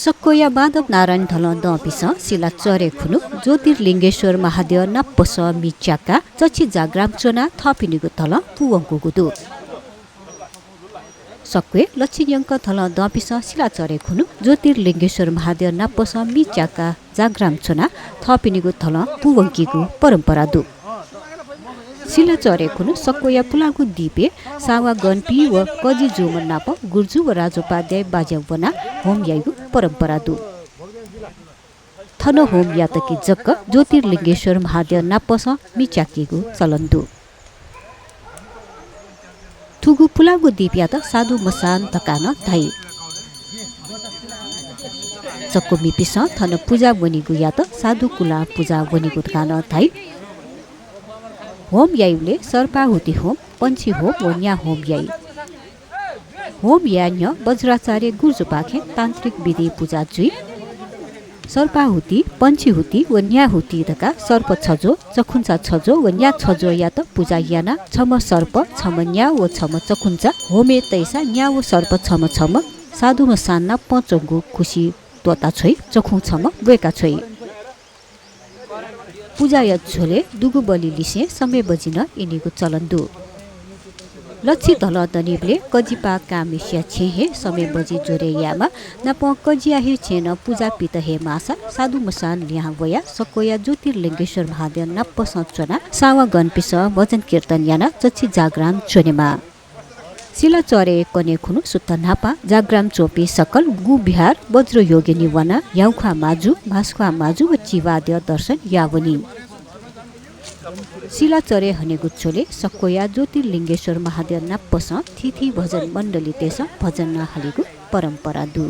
सक्कोया माधव नारायण धल दपिस सिला चरे खुनु ज्योतिर्लिङ्गेश्वर महादेव नाप्पस मिच्याका चची जाग्राम चोना थपिनिगु थल पुवंगु गुदु सक्वे लक्षियंक थल दपिस सिला चरे खुनु ज्योतिर्लिङ्गेश्वर महादेव नाप्पस मिच्याका जाग्राम चोना थपिनिगु थल पुवंगीगु परम्परा दु सिला चरे खुनु सक्कोया पुलागु दीपे सावा गणपी व कजी जोमन नाप गुर्जु व राजोपाध्याय बाज्यावना होम याइगु परम्परा दु थन होम यातकी जक्क ज्योतिर्लिङ्गेश्वर महादेव नापस मिच्याकीगु चलन दु थुगु पुलागु दीप यात साधु मसान तकान धाइ चक्को मिपिस थन पूजा वनिगु यात साधु कुला पूजा वनिगु तकान धाइ होम याइले सर्पाहुति होम पंची होम व न्या होम याइ होम यान्य वज्राचार्य गुर्जुपाखे तान्त्रिक विधि पूजा जुइ सर्पाहुति पंचीहुति व न्याहुति तका सर्प छजो चखुन्चा छजो व न्या छजो या त पूजा याना छम सर्प छम न्या व छम चखुन्चा होमे तैसा न्या व सर्प छम छम साधुमा सान्ना पचंगु खुसी तोता छोइ चखु छम वेका छोइ पूजा या झोले दुगु बलि लिसे समय बजिन इनिगु चलन दु लक्षी धल दनिबले कजिपा कामेश्या छेहे समय बजी जोरे यामा नप कजिया हे छेन पूजा पित हे मासा साधु मसान लिया वया सक्कोया ज्योतिर्लिङ्गेश्वर महादेव नप्प सचना सावा गणपिस भजन कीर्तन याना चची जाग्राम चोनेमा सिला चरे कने खुनु सुत्त नापा जाग्राम चोपी सकल गु बिहार वज्र योगिनी वना याउखा माजु भास्खा माजु व चिवाद्य दर्शन यावनी सिला चरे हने गुच्छोले सक्कोया ज्योतिर्लिङ्गेश्वर महादेव नाप्पस थिथि भजन मण्डली तेस भजन हालेगु परम्परा दु